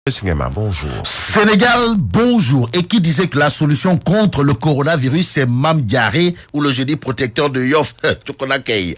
Bonjour. Sénégal, bonjour. Et qui disait que la solution contre le coronavirus, c'est Mame Diarra ou le génie protecteur de Yoff.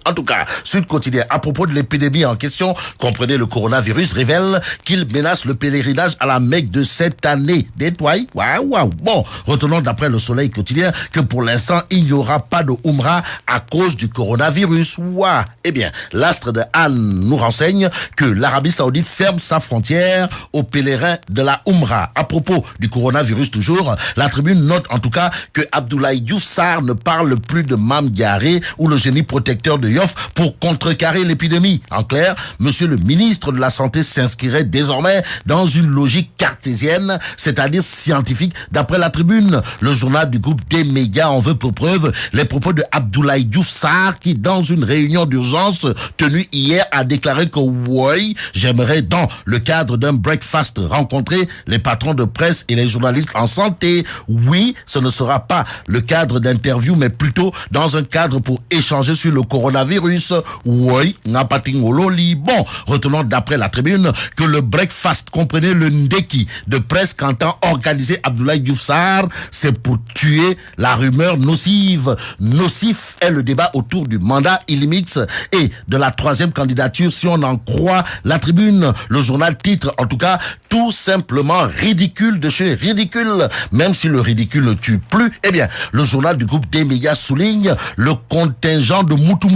En tout cas, Sud Quotidien, à propos de l'épidémie en question, comprenez le coronavirus, révèle qu'il menace le pèlerinage à la Mecque de cette année. Détoile. Waouh. Bon, retenons d'après le Soleil Quotidien que pour l'instant, il n'y aura pas de Umrah à cause du coronavirus. Waouh. Eh bien, l'astre de Anne nous renseigne que l'Arabie Saoudite ferme sa frontière aux pèlerins de la Umrah. À propos du coronavirus toujours, la Tribune note en tout cas que Abdoulaye Diouf Sarr ne parle plus de Mame Diarra ou le génie protecteur de Yoff pour contrecarrer l'épidémie. En clair, monsieur le ministre de la Santé s'inscrirait désormais dans une logique cartésienne, c'est-à-dire scientifique, d'après la Tribune. Le journal du groupe des médias en veut pour preuve les propos de Abdoulaye Diouf Sarr qui, dans une réunion d'urgence tenue hier, a déclaré que oui, j'aimerais dans le cadre d'un breakfast rencontrer les patrons de presse et les journalistes en santé. Oui, ce ne sera pas le cadre d'interview, mais plutôt dans un cadre pour échanger sur le coronavirus. Oui, Ngapatingololi. Bon, retenons d'après la Tribune que le breakfast, comprenez le ndeki de presse qu'entend organiser Abdoulaye Diouf Sarr, c'est pour tuer la rumeur nocive. Nocif est le débat autour du mandat illimix et de la troisième candidature si on en croit la Tribune. Le journal titre en tout cas tout simplement ridicule de chez ridicule. Même si le ridicule ne tue plus, eh bien, le journal du groupe des médias souligne le contingent de Moutou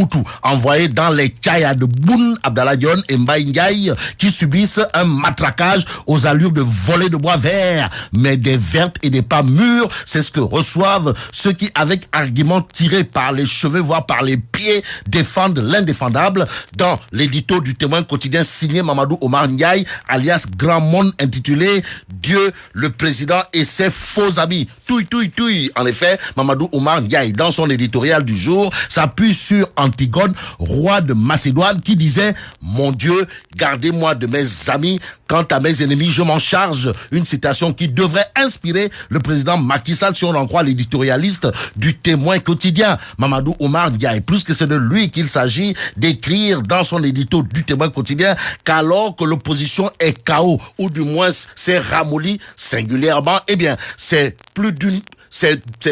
envoyé dans les Tchaya de Boun, Abdallah Dionne et Mbaye Ndiaye qui subissent un matraquage aux allures de volets de bois vert. Mais des vertes et des pas mûres, c'est ce que reçoivent ceux qui, avec arguments tirés par les cheveux, voire par les pieds, défendent l'indéfendable. Dans l'édito du Témoin quotidien signé Mamadou Omar Ndiaye, alias Grand Monde, intitulé Dieu, le président et ses faux amis. Touille. En effet, Mamadou Omar Ndiaye, dans son éditorial du jour, s'appuie sur Antigone, roi de Macédoine, qui disait « Mon Dieu, gardez-moi de mes amis, quant à mes ennemis, je m'en charge ». Une citation qui devrait inspirer le président Macky Sall, si on en croit l'éditorialiste du Témoin quotidien. Mamadou Omar Ndiaye, plus que c'est de lui qu'il s'agit d'écrire dans son édito du Témoin quotidien qu'alors que l'opposition est KO, ou du moins s'est ramollie singulièrement, eh bien, c'est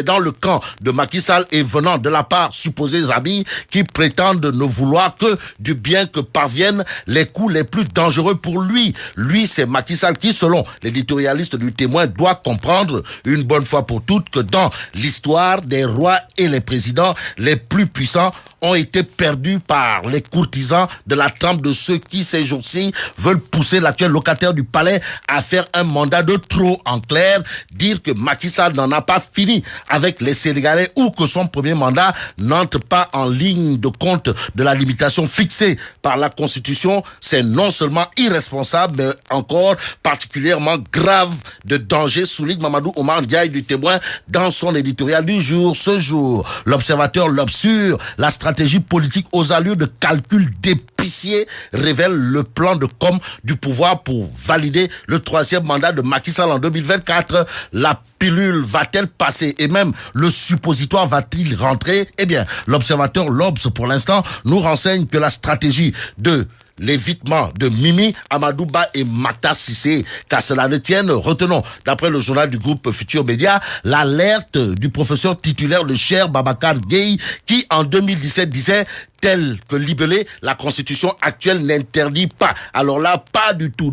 dans le camp de Macky Sall et venant de la part supposés amis qui prétendent ne vouloir que du bien que parviennent les coups les plus dangereux pour lui. Lui, c'est Macky Sall qui, selon l'éditorialiste du Témoin, doit comprendre une bonne fois pour toutes que dans l'histoire des rois et les présidents, les plus puissants ont été perdus par les courtisans de la trempe de ceux qui, ces jours-ci, veulent pousser l'actuel locataire du palais à faire un mandat de trop. En clair, dire que Macky Sall n'en a pas fini avec les Sénégalais ou que son premier mandat n'entre pas en ligne de compte de la limitation fixée par la Constitution, c'est non seulement irresponsable, mais encore particulièrement grave de danger, souligne Mamadou Omar Ndiaye du Témoin dans son éditorial du jour. Ce jour, l'Observateur l'obsure, la stratégie politique aux allures de calcul d'épicier révèle le plan de com du pouvoir pour valider le troisième mandat de Macky Sall en 2024. La pilule va-t-elle passer et même le suppositoire va-t-il rentrer? Eh bien, l'Observateur l'Obs pour l'instant nous renseigne que la stratégie de l'évitement de Mimi, Amadouba et Maktar Sissé, qu'à cela ne tienne, retenons, d'après le journal du groupe Futur Média, l'alerte du professeur titulaire de Cheikh Babacar Gueye, qui en 2017 disait tel que libellé, la Constitution actuelle n'interdit pas. Alors là, pas du tout,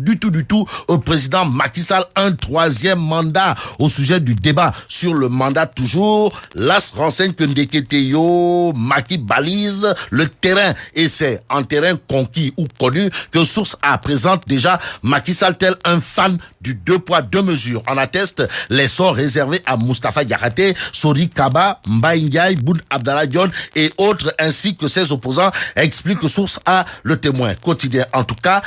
au président Macky Sall un troisième mandat. Au sujet du débat sur le mandat toujours, l'AS renseigne que Ndeketeyo Macky balise le terrain et c'est en terrain conquis ou connu que Source A présente déjà Macky Sall tel un fan du 2 poids 2 mesures. En atteste les sorts réservés à Moustapha Diakhaté, Sori Kaba, Mbaye Ndiaye, Boun Abdallah Dionne et autres ainsi que ses opposants, explique Source A, le Témoin quotidien. En tout cas,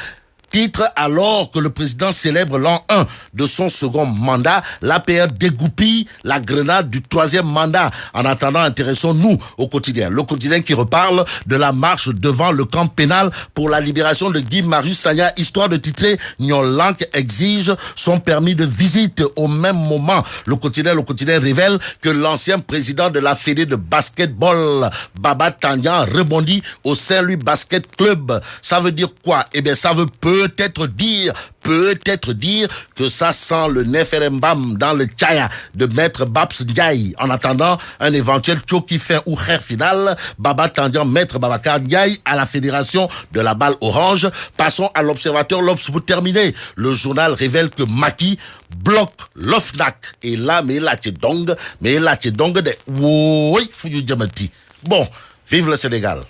titre alors que le président célèbre l'an 1 de son second mandat, l'APR dégoupille la grenade du troisième mandat. En attendant, intéressons-nous au quotidien. Le quotidien qui reparle de la marche devant le camp pénal pour la libération de Guy Marius Sagna, histoire de titrer Nyolank exige son permis de visite. Au même moment, le quotidien révèle que l'ancien président de la Fédé de basketball, Baba Tandian, rebondit au Saint-Louis Basket Club. Ça veut dire quoi? Eh bien, ça veut peu peut-être dire que ça sent le Neferembam dans le Tchaya de Maître Babs Ndiaye. En attendant un éventuel Tchoki fin ou kher final, Baba tendiant Maître Babacar Ndiaye à la fédération de la balle orange. Passons à l'Observateur L'Obs pour terminer. Le journal révèle que Macky bloque l'OFNAC. Et là, mais là, tu dong de oui, fouillou diamanti. Bon, vive le Sénégal.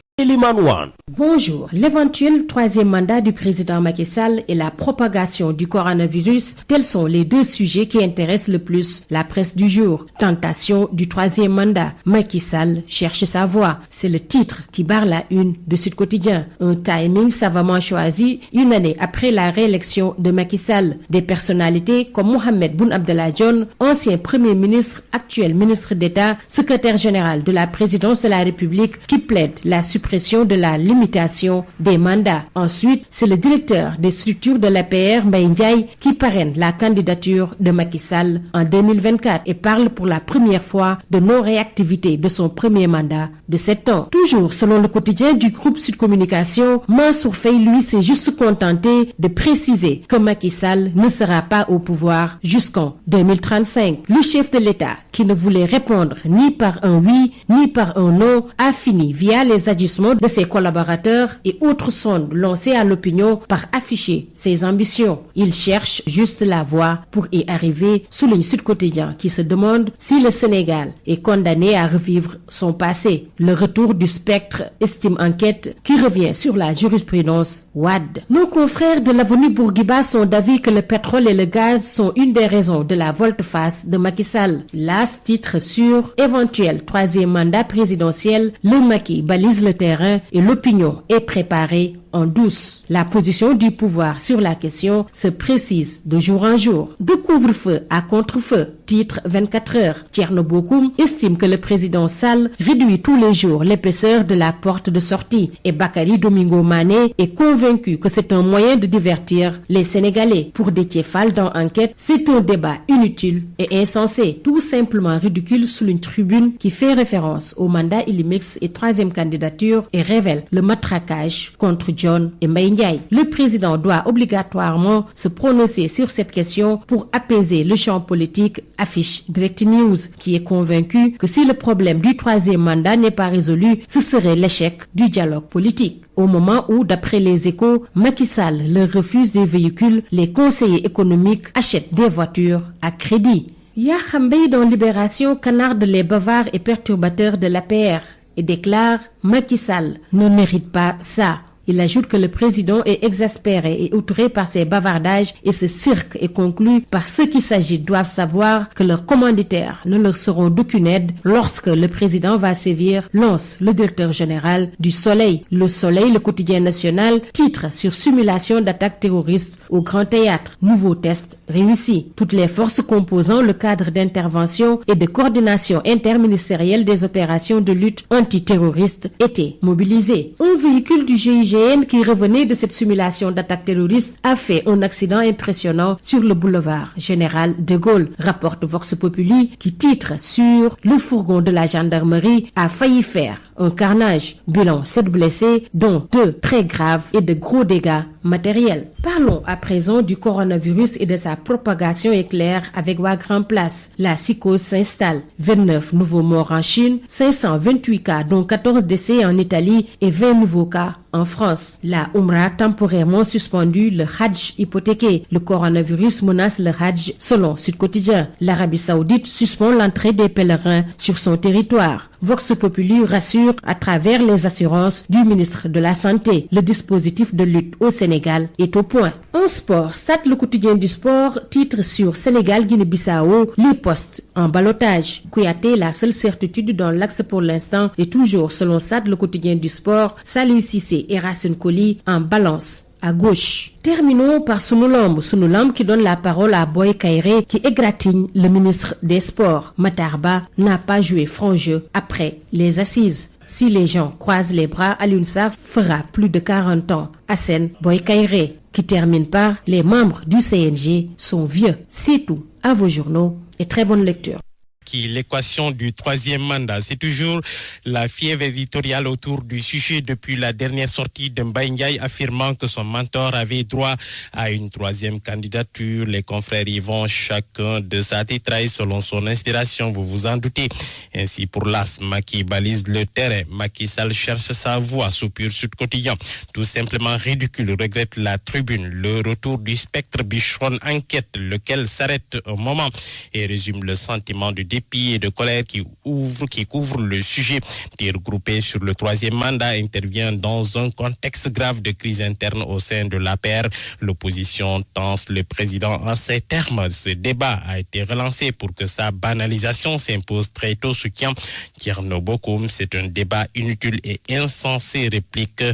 Bonjour. L'éventuel troisième mandat du président Macky Sall et la propagation du coronavirus, tels sont les deux sujets qui intéressent le plus la presse du jour. Tentation du troisième mandat. Macky Sall cherche sa voie. C'est le titre qui barre la une de Sud Quotidien. Un timing savamment choisi une année après la réélection de Macky Sall. Des personnalités comme Mohamed Boun Abdallah Dionne, ancien premier ministre, actuel ministre d'État, secrétaire général de la présidence de la République, qui plaident la suppression de la limitation des mandats. Ensuite, c'est le directeur des structures de l'APR, Mbaye Ndiaye, qui parraine la candidature de Macky Sall en 2024 et parle pour la première fois de non-réactivité de son premier mandat de 7 ans. Toujours selon le quotidien du groupe Sud Communication, Mansour Faye, lui, s'est juste contenté de préciser que Macky Sall ne sera pas au pouvoir jusqu'en 2035. Le chef de l'État, qui ne voulait répondre ni par un oui, ni par un non, a fini via les agissements de ses collaborateurs et autres sondes lancées à l'opinion par afficher ses ambitions. Il cherche juste la voie pour y arriver, souligne Sud Quotidien, qui se demande si le Sénégal est condamné à revivre son passé. Le retour du spectre, estime Enquête, qui revient sur la jurisprudence Wade. Nos confrères de l'avenue Bourguiba sont d'avis que le pétrole et le gaz sont une des raisons de la volte-face de Macky Sall. L'AS titre sur éventuel troisième mandat présidentiel, le Macky balise le terrain et l'opinion est préparée en douce. La position du pouvoir sur la question se précise de jour en jour. De couvre-feu à contre-feu, titre 24 heures. Thierno Bokoum estime que le président Sall réduit tous les jours l'épaisseur de la porte de sortie et Bakary Domingo Mané est convaincu que c'est un moyen de divertir les Sénégalais. Pour Déthié Fall dans Enquête, c'est un débat inutile et insensé, tout simplement ridicule sous une tribune qui fait référence au mandat Illimix et troisième candidature et révèle le matraquage contre John et Mbaye Ndiaye. Le président doit obligatoirement se prononcer sur cette question pour apaiser le champ politique, affiche Direct News, qui est convaincu que si le problème du troisième mandat n'est pas résolu, ce serait l'échec du dialogue politique. Au moment où, d'après les Échos, Macky Sall leur refuse des véhicules, les conseillers économiques achètent des voitures à crédit. Yakhambey dans Libération canarde les bavards et perturbateurs de l'APR et déclare « Macky Sall ne mérite pas ça ». Il ajoute que le président est exaspéré et outré par ses bavardages et ce cirque et conclut par ceux qui s'agitent doivent savoir que leurs commanditaires ne leur seront d'aucune aide lorsque le président va sévir, lance le directeur général du Soleil. Le Soleil, le quotidien national, titre sur simulation d'attaque terroriste au Grand Théâtre. Nouveau test réussi. Toutes les forces composant le cadre d'intervention et de coordination interministérielle des opérations de lutte antiterroriste étaient mobilisées. Un véhicule du GIGN qui revenait de cette simulation d'attaque terroriste a fait un accident impressionnant sur le boulevard Général de Gaulle, rapporte Vox Populi, qui titre sur le fourgon de la gendarmerie a failli faire un carnage. Bilan 7 blessés, dont 2 très graves et de gros dégâts matériels. Parlons à présent du coronavirus et de sa propagation éclair avec Wagram Place. La psychose s'installe. 29 nouveaux morts en Chine, 528 cas dont 14 décès en Italie et 20 nouveaux cas en France. La Umrah temporairement suspendue, le Hajj hypothéqué. Le coronavirus menace le Hajj selon Sud Quotidien. L'Arabie Saoudite suspend l'entrée des pèlerins sur son territoire. Vox Populi rassure à travers les assurances du ministre de la Santé. Le dispositif de lutte au Sénégal est au point. En sport, Stade le quotidien du sport titre sur Sénégal-Guinée-Bissau, les postes en ballottage. Kouyaté, la seule certitude dans l'axe pour l'instant, est toujours selon Stade le quotidien du sport, Saliou Cissé et Racine Coly en balance à gauche. Terminons par Sunulamb qui donne la parole à Boy Kairé qui égratigne le ministre des Sports. Matarba n'a pas joué franc jeu après les assises. Si les gens croisent les bras, Alioune Sarr fera plus de 40 ans. Hassen Boy Kairé qui termine par les membres du CNG sont vieux. C'est tout. À vos journaux et très bonne lecture. Macky, l'équation du troisième mandat. C'est toujours la fièvre éditoriale autour du sujet depuis la dernière sortie de Mbaye Ndiaye affirmant que son mentor avait droit à une troisième candidature. Les confrères y vont chacun de sa titraille selon son inspiration, vous vous en doutez. Ainsi pour l'AS, Macky balise le terrain. Macky Sall cherche sa voie, soupir Sud Quotidien. Tout simplement ridicule, regrette la tribune. Le retour du spectre bichonne enquête, lequel s'arrête un moment et résume le sentiment de dépit et de colère qui couvre le sujet. Tir groupé sur le troisième mandat intervient dans un contexte grave de crise interne au sein de l'APR. L'opposition tense le président en ces termes. Ce débat a été relancé pour que sa banalisation s'impose très tôt, soutient Thierno Bocoum. C'est un débat inutile et insensé, réplique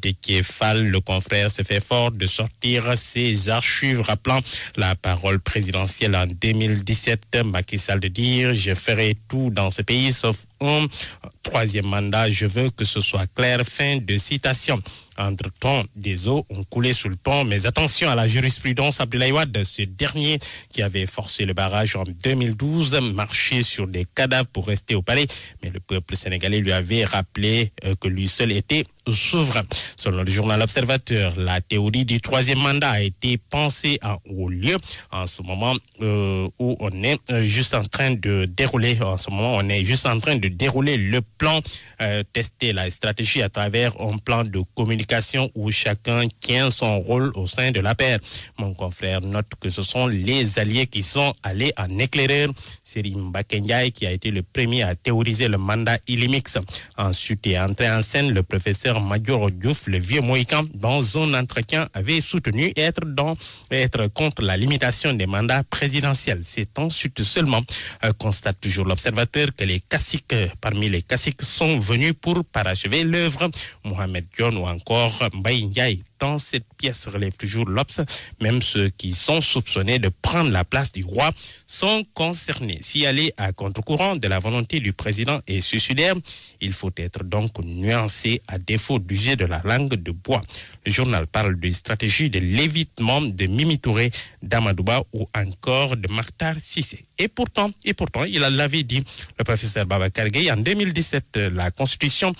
Déthié Fall. Le confrère se fait fort de sortir ses archives rappelant la parole présidentielle en 2017. Macky Sall de dire « Je ferai tout dans ce pays sauf un troisième mandat. Je veux que ce soit clair. » Fin de citation. Entre-temps, des eaux ont coulé sous le pont, mais attention à la jurisprudence Abdoulaye Wade, ce dernier qui avait forcé le barrage en 2012, marché sur des cadavres pour rester au palais, mais le peuple sénégalais lui avait rappelé que lui seul était souverain. Selon le journal Observateur, la théorie du troisième mandat a été pensée en haut lieu en ce moment où on est juste en train de dérouler, le plan, tester la stratégie à travers un plan de communication où chacun tient son rôle au sein de la paire. Mon confrère note que ce sont les alliés qui sont allés en éclaireur. Serigne Mbacké Ndiaye qui a été le premier à théoriser le mandat Ilimix. Ensuite est entré en scène le professeur Madior Diouf, le vieux Mohican, dans un entretien avait soutenu être contre la limitation des mandats présidentiels. C'est ensuite seulement, constate toujours l'observateur, que parmi les caciques sont venus pour parachever l'œuvre. Mohamed Dione ou encore Mbaye Ndiaye. Dans cette pièce relève toujours l'Obs, même ceux qui sont soupçonnés de prendre la place du roi sont concernés. Si aller à contre-courant de la volonté du président est suicidaire, il faut être donc nuancé à défaut d'user de la langue de bois. Le journal parle de stratégie de l'évitement de Mimi Touré, d'Amadouba ou encore de Makhtar Cissé. Et pourtant, il l'avait dit, le professeur Babacar Gueye, en 2017, la Constitution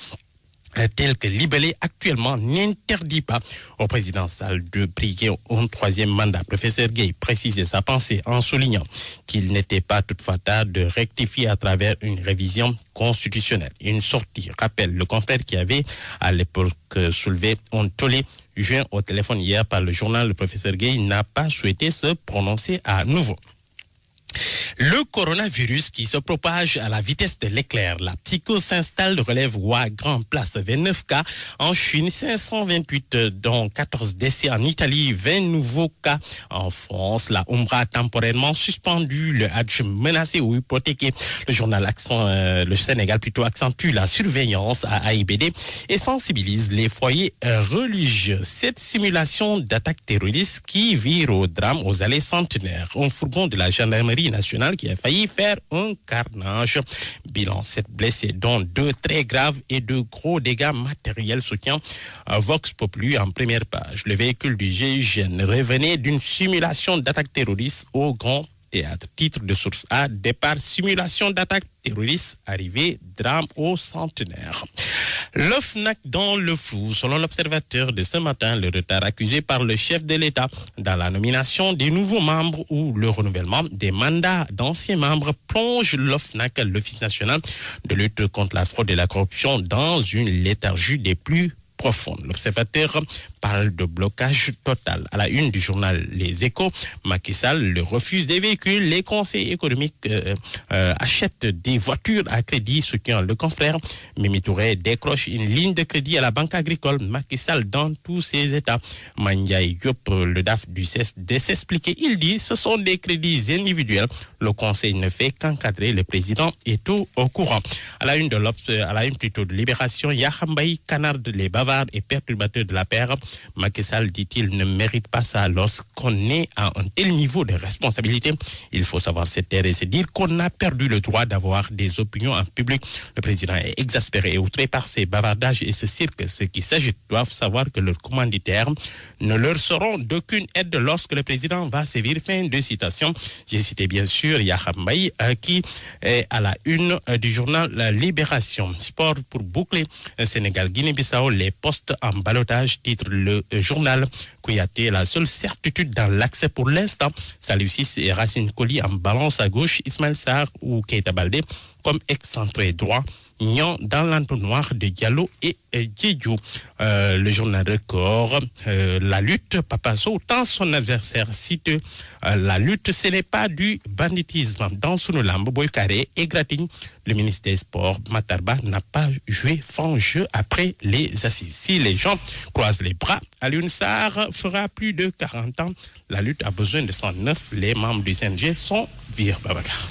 tel que libellé actuellement n'interdit pas au président Sall de briguer un troisième mandat. Professeur Gueye précisait sa pensée en soulignant qu'il n'était pas toutefois tard de rectifier à travers une révision constitutionnelle. Une sortie rappelle le confrère qui avait à l'époque soulevé un tollé joint au téléphone hier par le journal. Le professeur Gueye n'a pas souhaité se prononcer à nouveau. Le coronavirus qui se propage à la vitesse de l'éclair. La psychose s'installe, relève Roi Grand Place, 29 cas en Chine, 528 dont 14 décès en Italie, 20 nouveaux cas en France. La Umrah temporairement suspendue, le Hajj menacé ou hypothéqué. Le journal le Sénégal plutôt accentue la surveillance à AIBD et sensibilise les foyers religieux. Cette simulation d'attaque terroriste qui vire au drame aux allées centenaires. Un fourgon de la gendarmerie nationale qui a failli faire un carnage. Bilan 7 blessés, dont 2 très graves et 2 gros dégâts matériels, soutient Vox Populi en première page. Le véhicule du GIGN revenait d'une simulation d'attaque terroriste au Grand Théâtre. Titre de source A, départ simulation d'attaque terroriste, arrivée drame au centenaire. L'OFNAC dans le flou. Selon l'observateur de ce matin, le retard accusé par le chef de l'État dans la nomination des nouveaux membres ou le renouvellement des mandats d'anciens membres plonge l'OFNAC, l'Office national de lutte contre la fraude et la corruption, dans une léthargie des plus profonde. L'observateur parle de blocage total. À la une du journal Les Échos, Macky Sall le refuse des véhicules. Les conseils économiques achètent des voitures à crédit, soutient le confrère. Mimi Touré décroche une ligne de crédit à la Banque agricole. Macky Sall dans tous ses états. Mandiaye Diop, le DAF du CES, de s'expliquer. Il dit ce sont des crédits individuels. Le conseil ne fait qu'encadrer. Le président est tout au courant. À la une de Libération, Yahambaï canarde les bavards et perturbateurs de la paire. Macky Sall, dit-il, ne mérite pas ça lorsqu'on est à un tel niveau de responsabilité. Il faut savoir se taire et se dire qu'on a perdu le droit d'avoir des opinions en public. Le président est exaspéré et outré par ces bavardages et ce cirque. Ceux qui s'agitent doivent savoir que leurs commanditaires ne leur seront d'aucune aide lorsque le président va sévir. Fin de citation. J'ai cité bien sûr Yaham Baye qui est à la une du journal La Libération. Sport pour boucler. Sénégal-Guinée-Bissau, les postes en ballottage, titre le journal. Kouyaté, la seule certitude dans l'accès pour l'instant. Salif Ciss et Racine Colli en balance à gauche. Ismaël Sarr ou Keita Baldé comme excentré droit. Nyan dans l'entonnoir de Diallo et Diédiou. Le journal Record, la lutte, Papa Sow, tant son adversaire cite la lutte, ce n'est pas du banditisme. Dans Sunulamb, Boykaré et Gratigne, le ministre des Sports, Matarba, n'a pas joué franc jeu après les assises. Si les gens croisent les bras, Alioune Sarr fera plus de 40 ans. La lutte a besoin de 109. Les membres du CNG sont virés. Babacar.